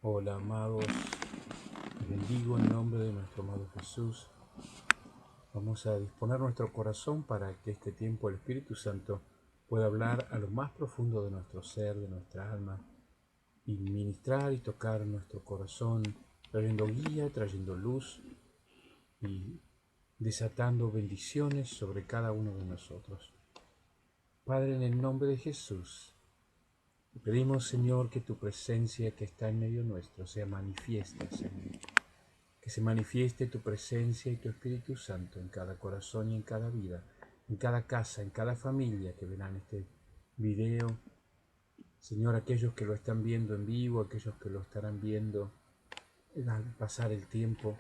Hola amados, les bendigo en nombre de nuestro amado Jesús. Vamos a disponer nuestro corazón para que este tiempo el Espíritu Santo pueda hablar a lo más profundo de nuestro ser, de nuestra alma, y ministrar y tocar nuestro corazón, trayendo guía, trayendo luz y desatando bendiciones sobre cada uno de nosotros. Padre, en el nombre de Jesús, te pedimos, Señor, que tu presencia que está en medio nuestro sea manifiesta, Señor. Que se manifieste tu presencia y tu Espíritu Santo en cada corazón y en cada vida, en cada casa, en cada familia que verán este video. Señor, aquellos que lo están viendo en vivo, aquellos que lo estarán viendo al pasar el tiempo,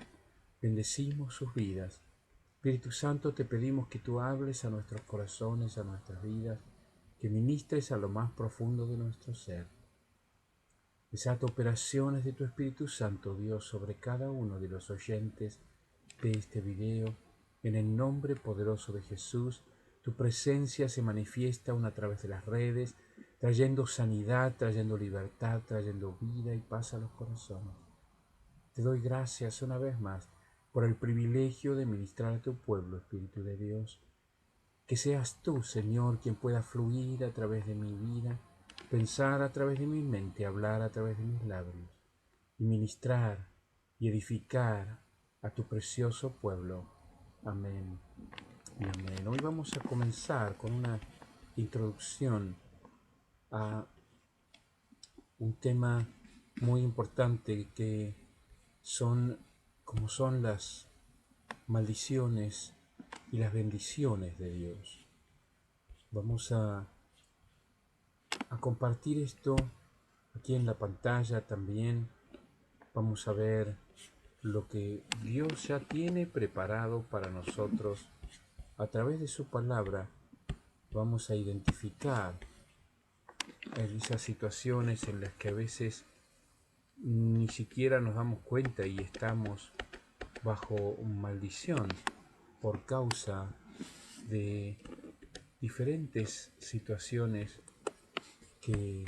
bendecimos sus vidas. Espíritu Santo, te pedimos que tú hables a nuestros corazones, a nuestras vidas, que ministres a lo más profundo de nuestro ser. Desata operaciones de tu Espíritu Santo, Dios, sobre cada uno de los oyentes de este video. En el nombre poderoso de Jesús, tu presencia se manifiesta aún a través de las redes, trayendo sanidad, trayendo libertad, trayendo vida y paz a los corazones. Te doy gracias una vez más por el privilegio de ministrar a tu pueblo, Espíritu de Dios. Que seas tú, Señor, quien pueda fluir a través de mi vida, pensar a través de mi mente, hablar a través de mis labios, y ministrar y edificar a tu precioso pueblo. Amén y amén. Hoy vamos a comenzar con una introducción a un tema muy importante que son las maldiciones y las bendiciones de Dios. Vamos a compartir esto aquí en la pantalla también. Vamos a ver lo que Dios ya tiene preparado para nosotros a través de su palabra. Vamos a identificar esas situaciones en las que a veces ni siquiera nos damos cuenta y estamos bajo maldición por causa de diferentes situaciones que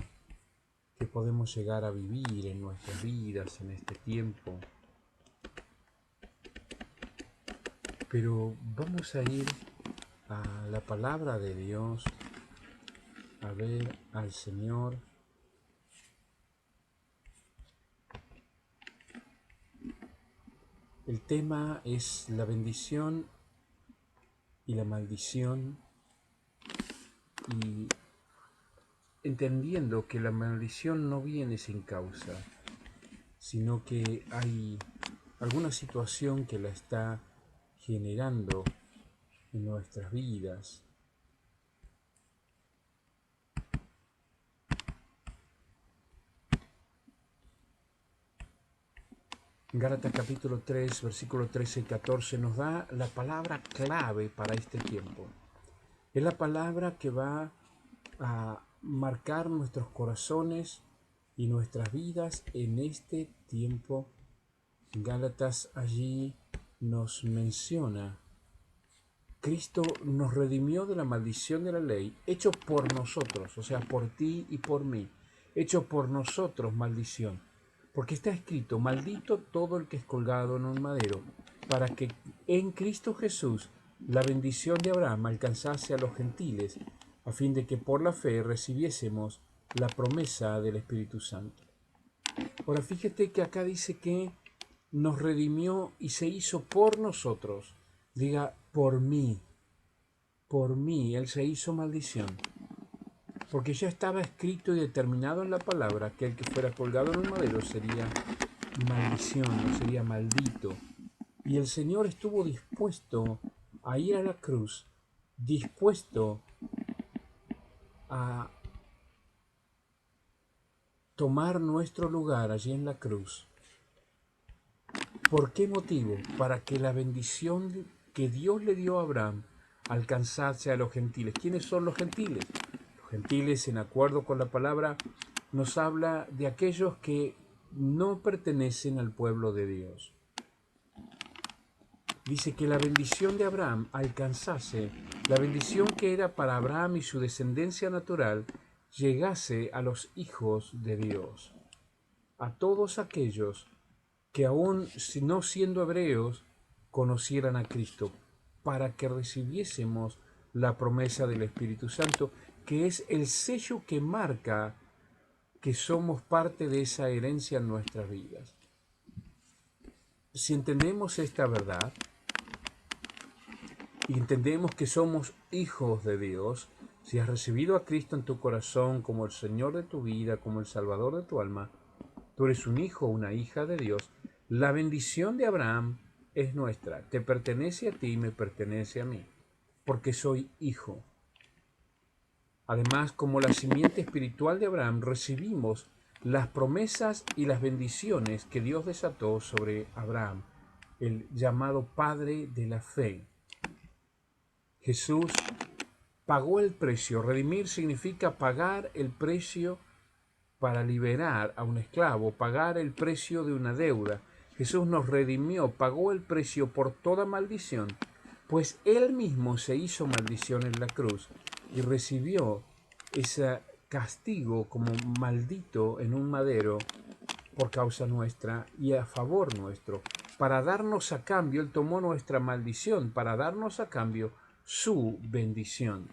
podemos llegar a vivir en nuestras vidas en este tiempo. Pero vamos a ir a la palabra de Dios, a ver al Señor. El tema es la bendición y la maldición, y entendiendo que la maldición no viene sin causa, sino que hay alguna situación que la está generando en nuestras vidas. Gálatas capítulo 3, versículo 13 y 14 nos da la palabra clave para este tiempo. Es la palabra que va a marcar nuestros corazones y nuestras vidas en este tiempo. Gálatas allí nos menciona: Cristo nos redimió de la maldición de la ley, hecho por nosotros, o sea, por ti y por mí, hecho por nosotros maldición. Porque está escrito: maldito todo el que es colgado en un madero, para que en Cristo Jesús la bendición de Abraham alcanzase a los gentiles, a fin de que por la fe recibiésemos la promesa del Espíritu Santo. Ahora fíjate que acá dice que nos redimió y se hizo por nosotros. Diga, por mí, Él se hizo maldición. Porque ya estaba escrito y determinado en la palabra que el que fuera colgado en un madero sería maldición, o sería maldito. Y el Señor estuvo dispuesto a ir a la cruz, dispuesto a tomar nuestro lugar allí en la cruz. ¿Por qué motivo? Para que la bendición que Dios le dio a Abraham alcanzase a los gentiles. ¿Quiénes son los gentiles? Los gentiles, en acuerdo con la palabra, nos habla de aquellos que no pertenecen al pueblo de Dios. Dice que la bendición de Abraham alcanzase, la bendición que era para Abraham y su descendencia natural, llegase a los hijos de Dios. a todos aquellos que aún si no siendo hebreos conocieran a Cristo, para que recibiésemos la promesa del Espíritu Santo, que es el sello que marca que somos parte de esa herencia en nuestras vidas. Si entendemos esta verdad y entendemos que somos hijos de Dios, si has recibido a Cristo en tu corazón como el Señor de tu vida, como el Salvador de tu alma, tú eres un hijo o una hija de Dios, la bendición de Abraham es nuestra, te pertenece a ti y me pertenece a mí, porque soy hijo. Además, como la simiente espiritual de Abraham, recibimos las promesas y las bendiciones que Dios desató sobre Abraham, el llamado Padre de la Fe. Jesús pagó el precio. Redimir significa pagar el precio para liberar a un esclavo, pagar el precio de una deuda. Jesús nos redimió, pagó el precio por toda maldición, pues Él mismo se hizo maldición en la cruz y recibió ese castigo como maldito en un madero por causa nuestra y a favor nuestro. Para darnos a cambio, Él tomó nuestra maldición, para darnos a cambio su bendición.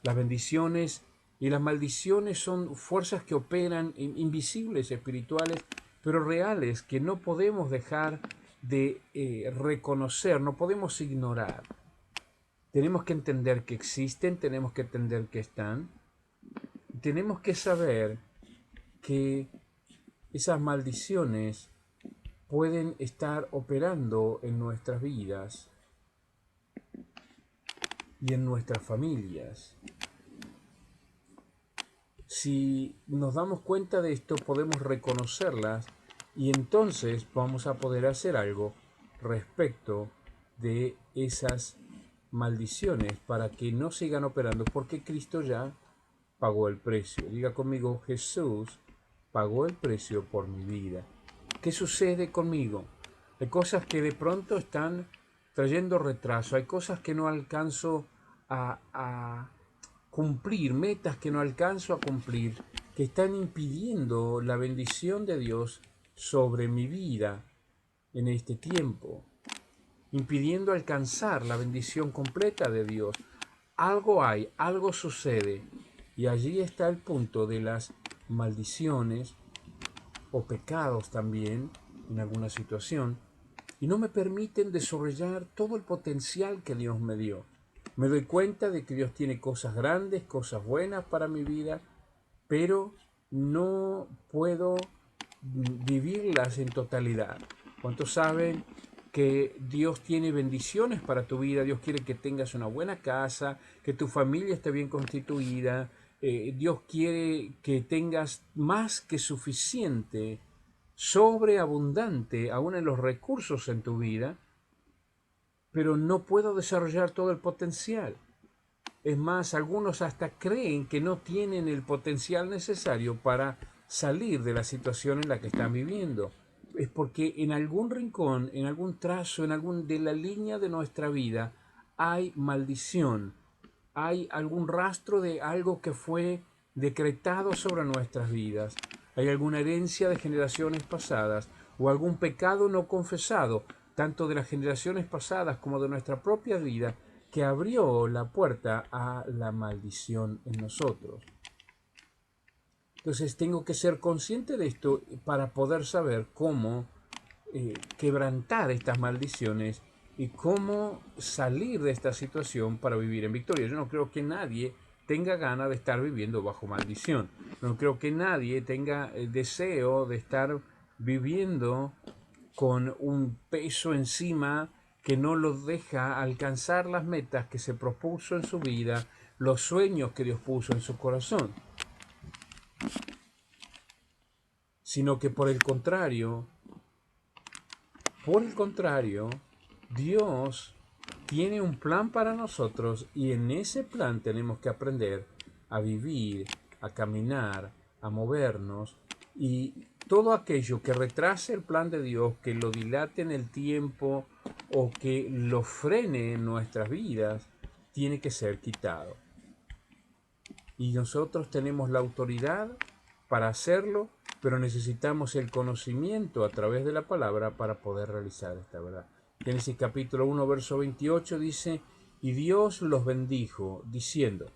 Las bendiciones y las maldiciones son fuerzas que operan invisibles, espirituales, pero reales, que no podemos dejar de reconocer, no podemos ignorar. Tenemos que entender que existen, tenemos que entender que están. Tenemos que saber que esas maldiciones pueden estar operando en nuestras vidas y en nuestras familias. Si nos damos cuenta de esto, podemos reconocerlas y entonces vamos a poder hacer algo respecto de esas maldiciones para que no sigan operando, porque Cristo ya pagó el precio. Diga conmigo, Jesús pagó el precio por mi vida. ¿Qué sucede conmigo? Hay cosas que de pronto están trayendo retraso, hay cosas que no alcanzo a cumplir, metas que no alcanzo a cumplir, que están impidiendo la bendición de Dios sobre mi vida en este tiempo, impidiendo alcanzar la bendición completa de Dios. Algo hay, algo sucede, y allí está el punto de las maldiciones o pecados también en alguna situación, y no me permiten desarrollar todo el potencial que Dios me dio. Me doy cuenta de que Dios tiene cosas grandes, cosas buenas para mi vida, pero no puedo vivirlas en totalidad. ¿Cuántos saben que Dios tiene bendiciones para tu vida? Dios quiere que tengas una buena casa, que tu familia esté bien constituida. Dios quiere que tengas más que suficiente, sobreabundante, aún en los recursos en tu vida, pero no puedo desarrollar todo el potencial. Es más, algunos hasta creen que no tienen el potencial necesario para salir de la situación en la que están viviendo. Es porque en algún rincón, en algún trazo, en algún de la línea de nuestra vida hay maldición, hay algún rastro de algo que fue decretado sobre nuestras vidas, hay alguna herencia de generaciones pasadas o algún pecado no confesado, tanto de las generaciones pasadas como de nuestra propia vida, que abrió la puerta a la maldición en nosotros. Entonces tengo que ser consciente de esto para poder saber cómo quebrantar estas maldiciones y cómo salir de esta situación para vivir en victoria. Yo no creo que nadie tenga ganas de estar viviendo bajo maldición. No creo que nadie tenga el deseo de estar viviendo con un peso encima que no los deja alcanzar las metas que se propuso en su vida, los sueños que Dios puso en su corazón. Sino que por el contrario, Dios tiene un plan para nosotros y en ese plan tenemos que aprender a vivir, a caminar, a movernos, y todo aquello que retrase el plan de Dios, que lo dilate en el tiempo o que lo frene en nuestras vidas, tiene que ser quitado. Y nosotros tenemos la autoridad para hacerlo, pero necesitamos el conocimiento a través de la palabra para poder realizar esta verdad. Génesis capítulo 1, verso 28 dice, y Dios los bendijo, diciendo,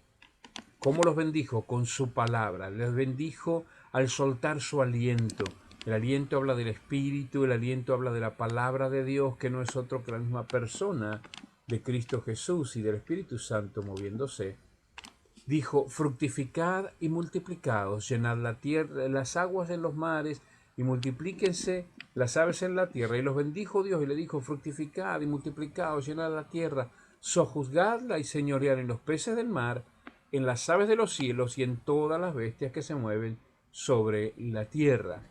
¿cómo los bendijo? Con su palabra. Les bendijo al soltar su aliento. El aliento habla del Espíritu, el aliento habla de la palabra de Dios, que no es otro que la misma persona de Cristo Jesús y del Espíritu Santo moviéndose. Dijo, fructificad y multiplicaos, llenad la tierra, las aguas en los mares, y multiplíquense las aves en la tierra. Y los bendijo Dios y le dijo, fructificad y multiplicaos, llenad la tierra, sojuzgadla y señoread en los peces del mar, en las aves de los cielos y en todas las bestias que se mueven sobre la tierra.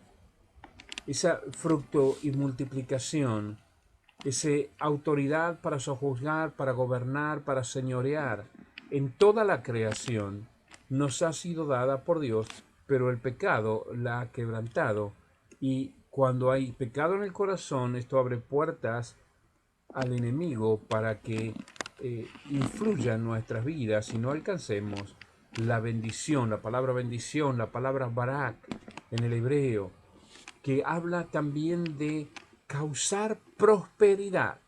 Esa fruto y multiplicación, esa autoridad para sojuzgar, para gobernar, para señorear en toda la creación, nos ha sido dada por Dios, pero el pecado la ha quebrantado. Y cuando hay pecado en el corazón, esto abre puertas al enemigo para que influya en nuestras vidas y no alcancemos la bendición, la palabra barak en el hebreo, que habla también de causar prosperidad.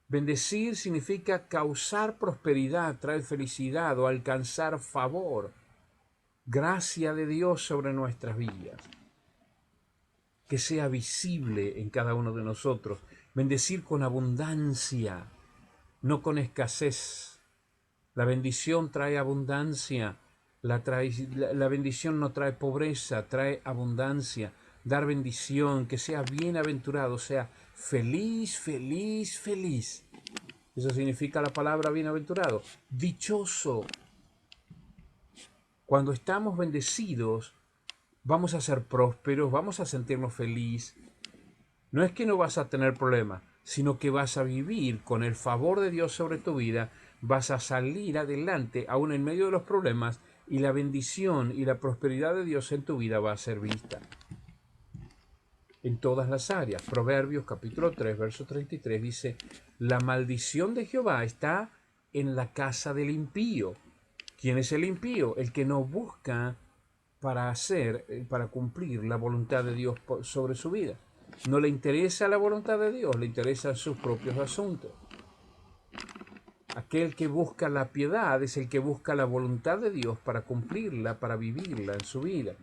Bendecir significa causar prosperidad, traer felicidad o alcanzar favor, gracia de Dios sobre nuestras vidas, que sea visible en cada uno de nosotros. Bendecir con abundancia, no con escasez. La bendición trae abundancia, la bendición no trae pobreza, trae abundancia. Dar bendición, que sea bienaventurado, sea feliz, feliz, feliz. Eso significa la palabra bienaventurado, dichoso. Cuando estamos bendecidos, vamos a ser prósperos, vamos a sentirnos felices. No es que no vas a tener problemas, sino que vas a vivir con el favor de Dios sobre tu vida, vas a salir adelante aún en medio de los problemas y la bendición y la prosperidad de Dios en tu vida va a ser vista en todas las áreas. Proverbios capítulo 3, verso 33 dice, la maldición de Jehová está en la casa del impío. ¿Quién es el impío? El que no busca para cumplir la voluntad de Dios sobre su vida. No le interesa la voluntad de Dios, le interesan sus propios asuntos. Aquel que busca la piedad es el que busca la voluntad de Dios para cumplirla, para vivirla en su vida.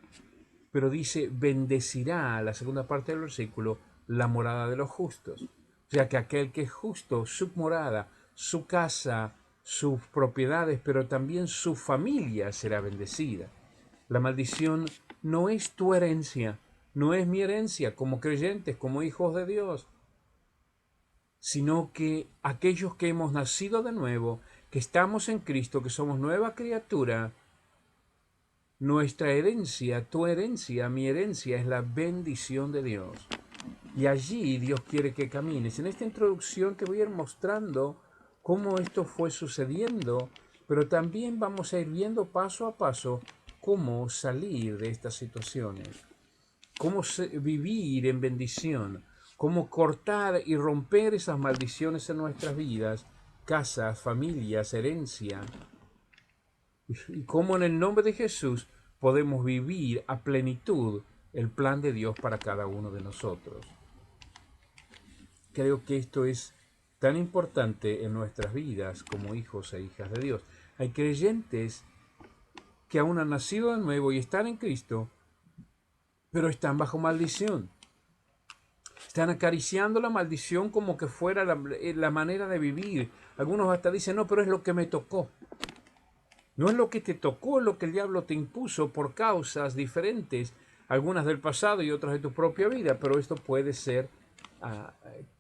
Pero dice, bendecirá, la segunda parte del versículo, la morada de los justos. O sea que aquel que es justo, su morada, su casa, sus propiedades, pero también su familia será bendecida. La maldición no es tu herencia, no es mi herencia como creyentes, como hijos de Dios, sino que aquellos que hemos nacido de nuevo, que estamos en Cristo, que somos nueva criatura, nuestra herencia, tu herencia, mi herencia es la bendición de Dios. Y allí Dios quiere que camines. En esta introducción te voy a ir mostrando cómo esto fue sucediendo, pero también vamos a ir viendo paso a paso cómo salir de estas situaciones, cómo vivir en bendición, cómo cortar y romper esas maldiciones en nuestras vidas, casas, familias, herencia, y cómo en el nombre de Jesús podemos vivir a plenitud el plan de Dios para cada uno de nosotros. Creo que esto es tan importante en nuestras vidas como hijos e hijas de Dios. Hay creyentes que aún han nacido de nuevo y están en Cristo, pero están bajo maldición. Están acariciando la maldición como que fuera la manera de vivir. Algunos hasta dicen, no, pero es lo que me tocó. No es lo que te tocó, es lo que el diablo te impuso por causas diferentes, algunas del pasado y otras de tu propia vida, pero esto puede ser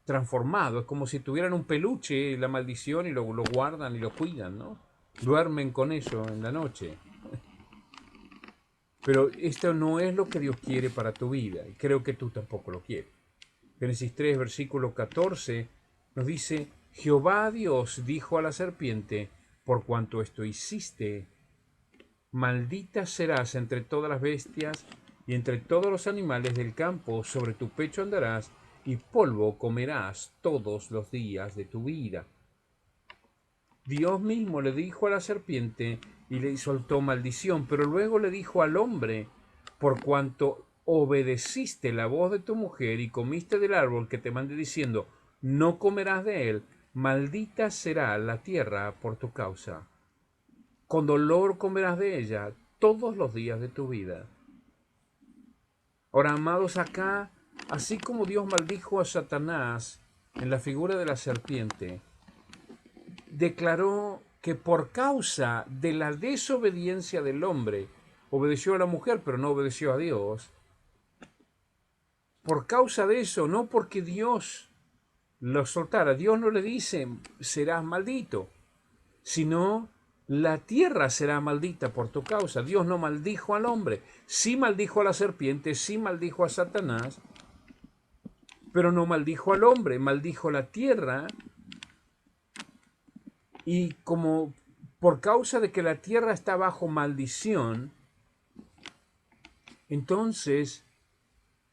transformado. Es como si tuvieran un peluche, la maldición, y lo guardan y lo cuidan, ¿no? Duermen con eso en la noche. Pero esto no es lo que Dios quiere para tu vida, y creo que tú tampoco lo quieres. Génesis 3, versículo 14, nos dice, Jehová Dios dijo a la serpiente, por cuanto esto hiciste, maldita serás entre todas las bestias y entre todos los animales del campo, sobre tu pecho andarás, y polvo comerás todos los días de tu vida. Dios mismo le dijo a la serpiente y le soltó maldición, pero luego le dijo al hombre, por cuanto obedeciste la voz de tu mujer y comiste del árbol que te mandé diciendo, no comerás de él, maldita será la tierra por tu causa. Con dolor comerás de ella todos los días de tu vida. Ahora, amados, acá, así como Dios maldijo a Satanás en la figura de la serpiente, declaró que por causa de la desobediencia del hombre, obedeció a la mujer pero no obedeció a Dios, por causa de eso, no porque Dios lo soltara, Dios no le dice serás maldito, sino la tierra será maldita por tu causa. Dios no maldijo al hombre, sí maldijo a la serpiente, sí maldijo a Satanás, pero no maldijo al hombre, maldijo la tierra. Y como por causa de que la tierra está bajo maldición, entonces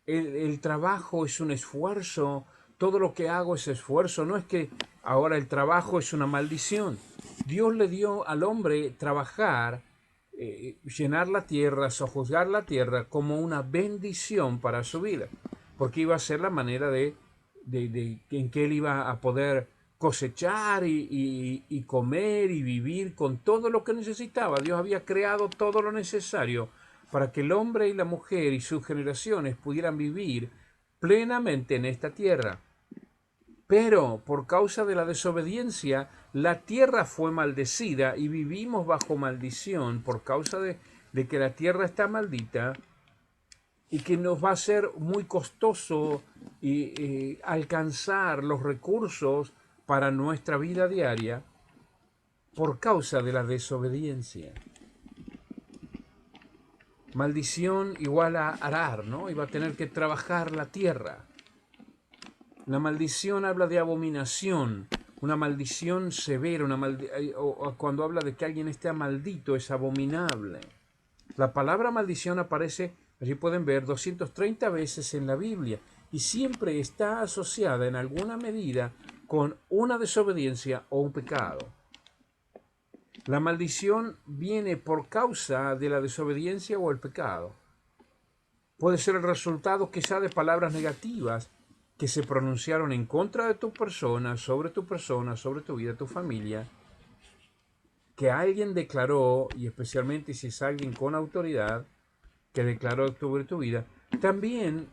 el trabajo es un esfuerzo, todo lo que hago es esfuerzo, no es que ahora el trabajo es una maldición. Dios le dio al hombre trabajar, llenar la tierra, sojuzgar la tierra como una bendición para su vida, porque iba a ser la manera en que él iba a poder cosechar y comer y vivir con todo lo que necesitaba. Dios había creado todo lo necesario para que el hombre y la mujer y sus generaciones pudieran vivir plenamente en esta tierra. Pero por causa de la desobediencia, la tierra fue maldecida y vivimos bajo maldición por causa de que la tierra está maldita y que nos va a ser muy costoso alcanzar los recursos para nuestra vida diaria por causa de la desobediencia. Maldición igual a arar, ¿no? Iba a tener que trabajar la tierra. La maldición habla de abominación, una maldición severa, o cuando habla de que alguien esté maldito es abominable. La palabra maldición aparece, allí pueden ver, 230 veces en la Biblia y siempre está asociada en alguna medida con una desobediencia o un pecado. La maldición viene por causa de la desobediencia o el pecado. Puede ser el resultado quizá de palabras negativas que se pronunciaron en contra de tu persona, sobre tu vida, tu familia, que alguien declaró, y especialmente si es alguien con autoridad, que declaró sobre tu vida. También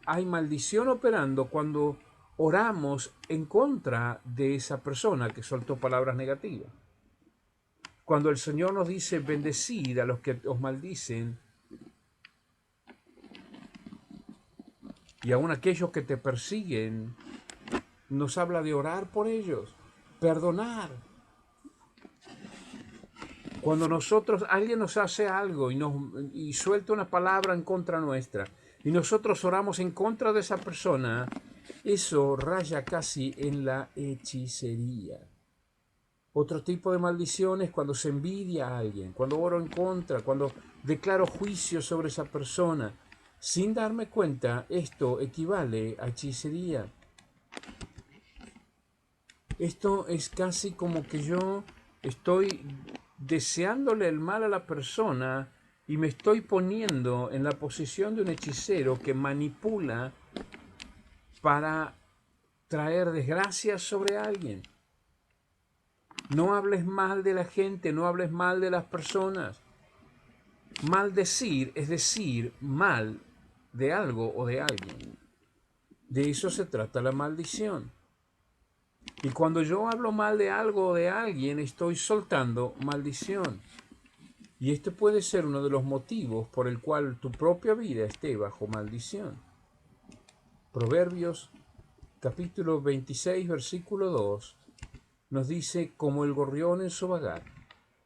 hay maldición operando cuando oramos en contra de esa persona que soltó palabras negativas. Cuando el Señor nos dice, bendecid a los que os maldicen, y aun aquellos que te persiguen, nos habla de orar por ellos, perdonar. Cuando alguien nos hace algo y suelta una palabra en contra nuestra, y nosotros oramos en contra de esa persona, eso raya casi en la hechicería. Otro tipo de maldición es cuando se envidia a alguien, cuando oro en contra, cuando declaro juicio sobre esa persona. Sin darme cuenta, esto equivale a hechicería. Esto es casi como que yo estoy deseándole el mal a la persona y me estoy poniendo en la posición de un hechicero que manipula para traer desgracias sobre alguien. No hables mal de la gente, no hables mal de las personas. Maldecir es decir mal de algo o de alguien. De eso se trata la maldición. Y cuando yo hablo mal de algo o de alguien, estoy soltando maldición. Y este puede ser uno de los motivos por el cual tu propia vida esté bajo maldición. Proverbios capítulo 26, versículo 2, nos dice, como el gorrión en su vagar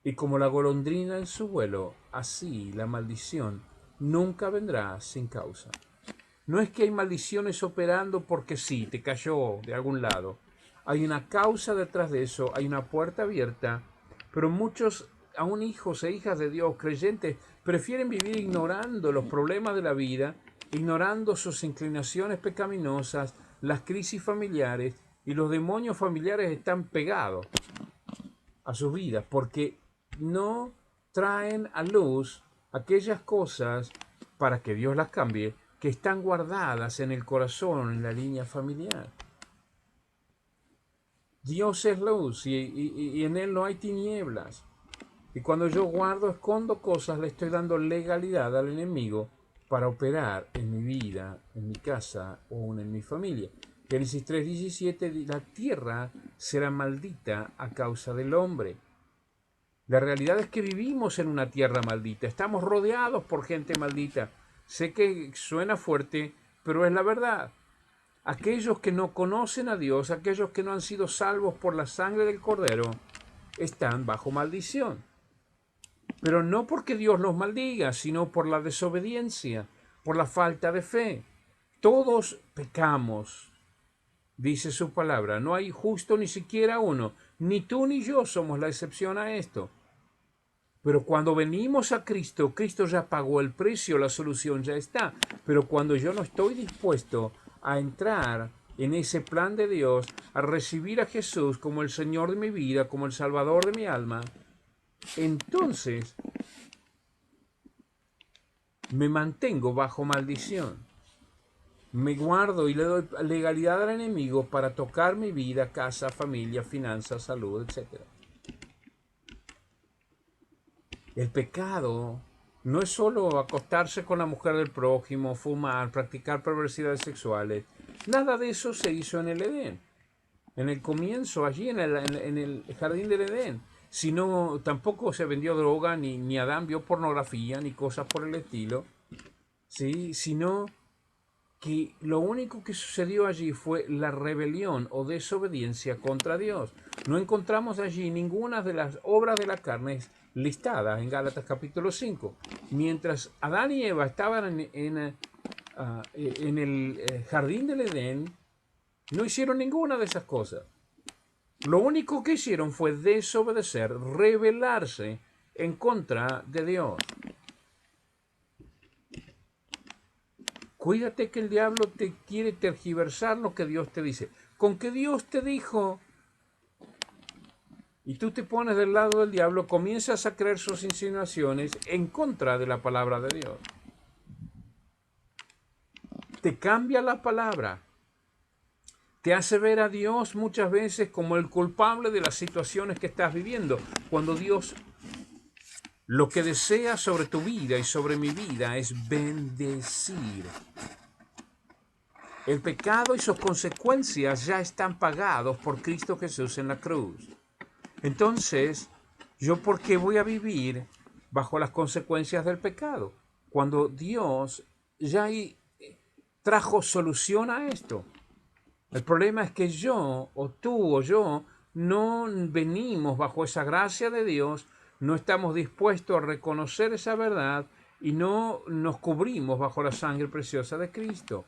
y como la golondrina en su vuelo, así la maldición nunca vendrá sin causa. No es que hay maldiciones operando porque sí, te cayó de algún lado. Hay una causa detrás de eso, hay una puerta abierta, pero muchos, aún hijos e hijas de Dios, creyentes, prefieren vivir ignorando los problemas de la vida, ignorando sus inclinaciones pecaminosas, las crisis familiares, y los demonios familiares están pegados a sus vidas porque no traen a luz aquellas cosas para que Dios las cambie, que están guardadas en el corazón, en la línea familiar. Dios es luz y en Él no hay tinieblas. Y cuando yo guardo, escondo cosas, le estoy dando legalidad al enemigo para operar en mi vida, en mi casa o aún en mi familia. Génesis 3:17, la tierra será maldita a causa del hombre. La realidad es que vivimos en una tierra maldita, estamos rodeados por gente maldita. Sé que suena fuerte, pero es la verdad. Aquellos que no conocen a Dios, aquellos que no han sido salvos por la sangre del Cordero, están bajo maldición. Pero no porque Dios los maldiga, sino por la desobediencia, por la falta de fe. Todos pecamos, dice su palabra. No hay justo ni siquiera uno. Ni tú ni yo somos la excepción a esto. Pero cuando venimos a Cristo, Cristo ya pagó el precio, la solución ya está. Pero cuando yo no estoy dispuesto a entrar en ese plan de Dios, a recibir a Jesús como el Señor de mi vida, como el Salvador de mi alma, entonces me mantengo bajo maldición. Me guardo y le doy legalidad al enemigo para tocar mi vida, casa, familia, finanzas, salud, etc. El pecado no es solo acostarse con la mujer del prójimo, fumar, practicar perversidades sexuales. Nada de eso se hizo en el Edén. En el comienzo, allí en el jardín del Edén. Sino, tampoco se vendió droga, ni Adán vio pornografía, ni cosas por el estilo. ¿Sí? Sino que lo único que sucedió allí fue la rebelión o desobediencia contra Dios. No encontramos allí ninguna de las obras de la carne listadas en Gálatas capítulo 5. Mientras Adán y Eva estaban en el jardín del Edén, no hicieron ninguna de esas cosas. Lo único que hicieron fue desobedecer, rebelarse en contra de Dios. Cuídate que el diablo te quiere tergiversar lo que Dios te dice. Con que Dios te dijo y tú te pones del lado del diablo, comienzas a creer sus insinuaciones en contra de la palabra de Dios. Te cambia la palabra. Te hace ver a Dios muchas veces como el culpable de las situaciones que estás viviendo, cuando Dios lo que desea sobre tu vida y sobre mi vida es bendecir. El pecado y sus consecuencias ya están pagados por Cristo Jesús en la cruz. Entonces, ¿yo por qué voy a vivir bajo las consecuencias del pecado? Cuando Dios ya trajo solución a esto. El problema es que yo, o tú, o yo, no venimos bajo esa gracia de Dios, no estamos dispuestos a reconocer esa verdad y no nos cubrimos bajo la sangre preciosa de Cristo.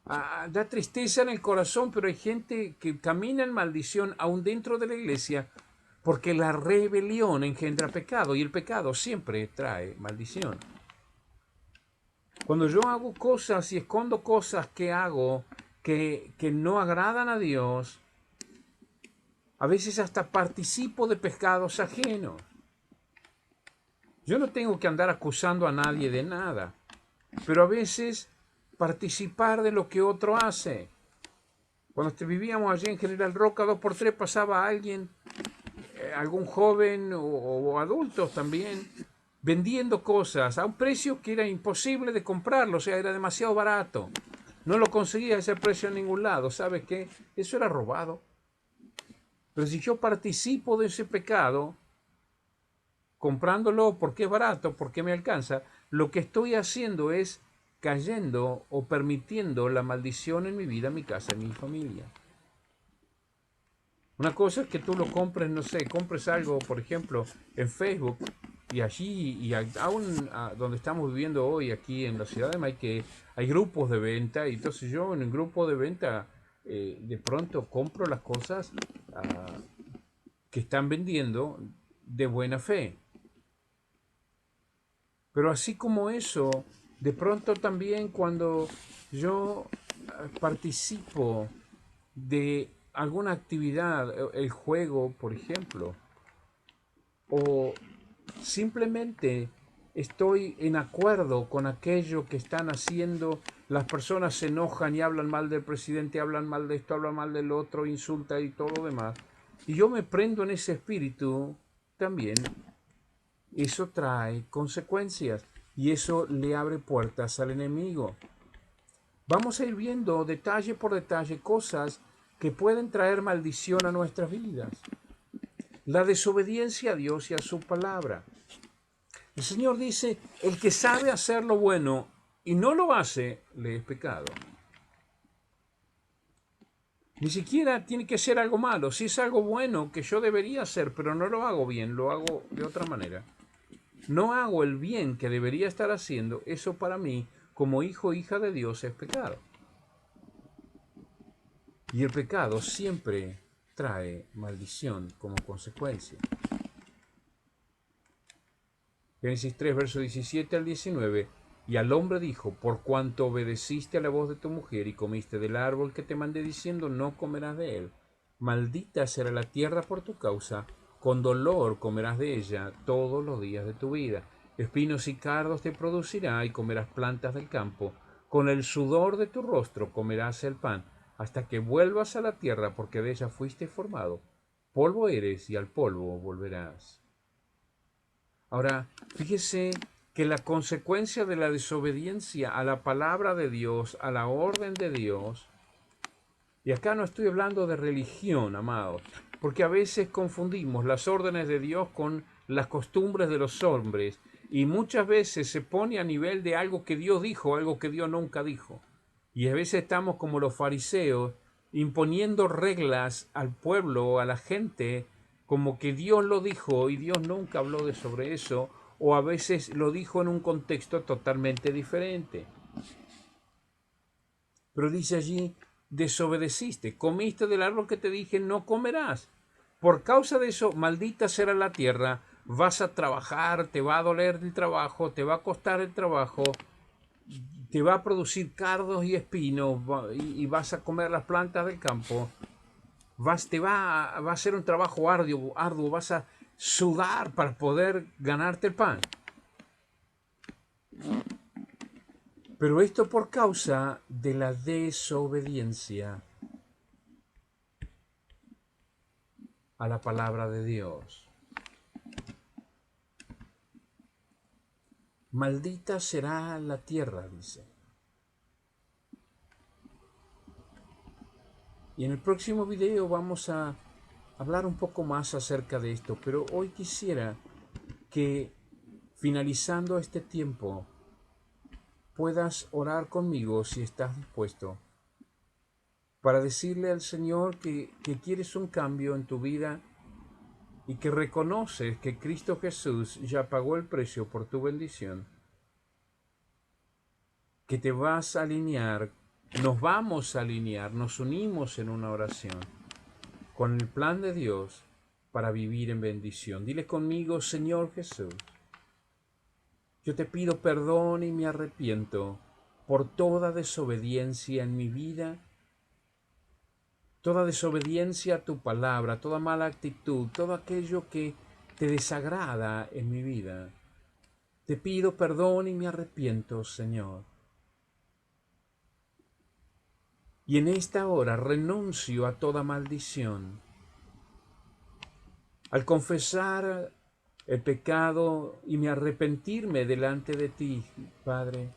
Da tristeza en el corazón, pero hay gente que camina en maldición aún dentro de la iglesia porque la rebelión engendra pecado y el pecado siempre trae maldición. Cuando yo hago cosas y escondo cosas que hago que no agradan a Dios, a veces hasta participo de pecados ajenos. Yo no tengo que andar acusando a nadie de nada, pero a veces participar de lo que otro hace. Cuando vivíamos allí en General Roca, 2x3 pasaba alguien, algún joven o adultos también, vendiendo cosas a un precio que era imposible de comprarlo, o sea, era demasiado barato. No lo conseguía a ese precio en ningún lado. ¿Sabes qué? Eso era robado. Pero si yo participo de ese pecado, comprándolo porque es barato, porque me alcanza, lo que estoy haciendo es cayendo o permitiendo la maldición en mi vida, en mi casa, en mi familia. Una cosa es que tú lo compres, no sé, compres algo, por ejemplo, en Facebook y allí, y aún donde estamos viviendo hoy, aquí en la ciudad de Maique, hay grupos de venta, y entonces yo en el grupo de venta de pronto compro las cosas que están vendiendo de buena fe. Pero así como eso, de pronto también cuando yo participo de alguna actividad, el juego, por ejemplo, o simplemente estoy en acuerdo con aquello que están haciendo. Las personas se enojan y hablan mal del presidente, hablan mal de esto, hablan mal del otro, insulta y todo lo demás. Y yo me prendo en ese espíritu también. Eso trae consecuencias y eso le abre puertas al enemigo. Vamos a ir viendo detalle por detalle cosas que pueden traer maldición a nuestras vidas. La desobediencia a Dios y a su palabra. El Señor dice, el que sabe hacer lo bueno y no lo hace, le es pecado. Ni siquiera tiene que ser algo malo. Si es algo bueno que yo debería hacer, pero no lo hago bien, lo hago de otra manera. No hago el bien que debería estar haciendo, eso para mí, como hijo o hija de Dios, es pecado. Y el pecado siempre trae maldición como consecuencia. Génesis 3, verso 17 al 19. Y al hombre dijo, por cuanto obedeciste a la voz de tu mujer y comiste del árbol que te mandé diciendo, no comerás de él. Maldita será la tierra por tu causa, con dolor comerás de ella todos los días de tu vida. Espinos y cardos te producirá y comerás plantas del campo. Con el sudor de tu rostro comerás el pan, hasta que vuelvas a la tierra, porque de ella fuiste formado. Polvo eres y al polvo volverás. Ahora, fíjese que la consecuencia de la desobediencia a la palabra de Dios, a la orden de Dios, y acá no estoy hablando de religión, amados, porque a veces confundimos las órdenes de Dios con las costumbres de los hombres, y muchas veces se pone a nivel de algo que Dios dijo, algo que Dios nunca dijo. Y a veces estamos como los fariseos, imponiendo reglas al pueblo, a la gente, como que Dios lo dijo y Dios nunca habló de sobre eso, o a veces lo dijo en un contexto totalmente diferente. Pero dice allí, desobedeciste, comiste del árbol que te dije, no comerás. Por causa de eso, maldita será la tierra, vas a trabajar, te va a doler el trabajo, te va a costar el trabajo, te va a producir cardos y espinos y vas a comer las plantas del campo. Va a ser un trabajo arduo, vas a sudar para poder ganarte el pan. Pero esto por causa de la desobediencia a la palabra de Dios. Maldita será la tierra, dice. Y en el próximo video vamos a hablar un poco más acerca de esto, pero hoy quisiera que, finalizando este tiempo, puedas orar conmigo si estás dispuesto, para decirle al Señor que quieres un cambio en tu vida y que reconoces que Cristo Jesús ya pagó el precio por tu bendición, que te vas a alinear, nos vamos a alinear, nos unimos en una oración con el plan de Dios para vivir en bendición. Dile conmigo, Señor Jesús, yo te pido perdón y me arrepiento por toda desobediencia en mi vida, toda desobediencia a tu palabra, toda mala actitud, todo aquello que te desagrada en mi vida. Te pido perdón y me arrepiento, Señor. Y en esta hora renuncio a toda maldición. Al confesar el pecado y me arrepentirme delante de ti, Padre,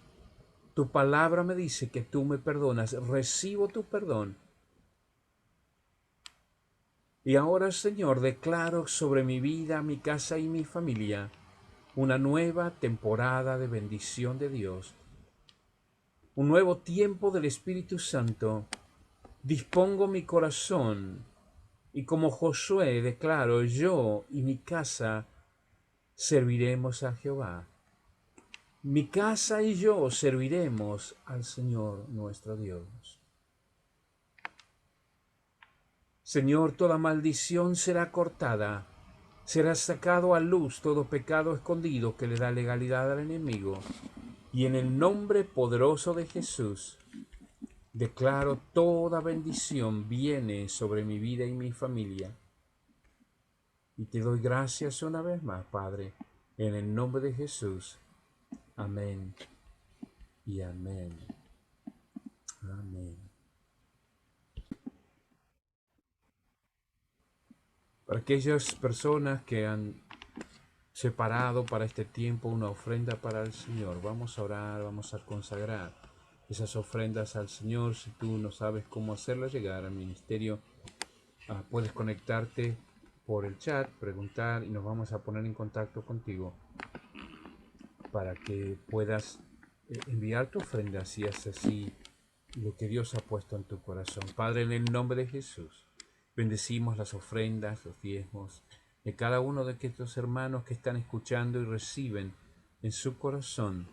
tu palabra me dice que tú me perdonas. Recibo tu perdón. Y ahora, Señor, declaro sobre mi vida, mi casa y mi familia una nueva temporada de bendición de Dios, un nuevo tiempo del Espíritu Santo. Dispongo mi corazón y como Josué declaro, yo y mi casa serviremos a Jehová. Mi casa y yo serviremos al Señor nuestro Dios. Señor, toda maldición será cortada, será sacado a luz todo pecado escondido que le da legalidad al enemigo. Y en el nombre poderoso de Jesús, declaro toda bendición viene sobre mi vida y mi familia. Y te doy gracias una vez más, Padre, en el nombre de Jesús. Amén y amén. Amén. Para aquellas personas que han separado para este tiempo una ofrenda para el Señor, vamos a orar, vamos a consagrar esas ofrendas al Señor. Si tú no sabes cómo hacerlas llegar al ministerio, puedes conectarte por el chat, preguntar y nos vamos a poner en contacto contigo para que puedas enviar tu ofrenda si es así lo que Dios ha puesto en tu corazón. Padre, en el nombre de Jesús, bendecimos las ofrendas, los diezmos de cada uno de estos hermanos que están escuchando y reciben en su corazón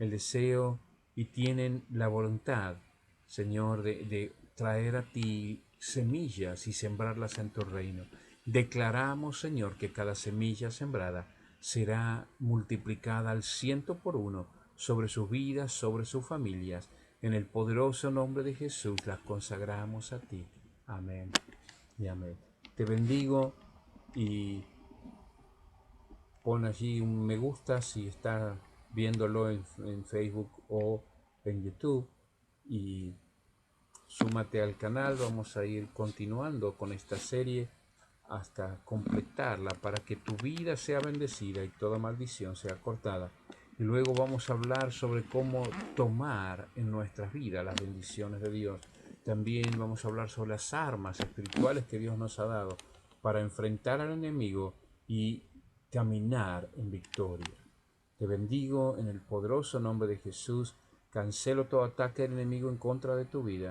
el deseo y tienen la voluntad, Señor, de traer a ti semillas y sembrarlas en tu reino. Declaramos, Señor, que cada semilla sembrada será multiplicada al 100 por 1 sobre sus vidas, sobre sus familias. En el poderoso nombre de Jesús las consagramos a ti. Amén y amén. Te bendigo y pon allí un me gusta si estás viéndolo en Facebook o en YouTube y súmate al canal. Vamos a ir continuando con esta serie hasta completarla para que tu vida sea bendecida y toda maldición sea cortada. Y luego vamos a hablar sobre cómo tomar en nuestras vidas las bendiciones de Dios. También vamos a hablar sobre las armas espirituales que Dios nos ha dado para enfrentar al enemigo y caminar en victoria. Te bendigo en el poderoso nombre de Jesús. Cancelo todo ataque del enemigo en contra de tu vida.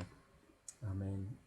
Amén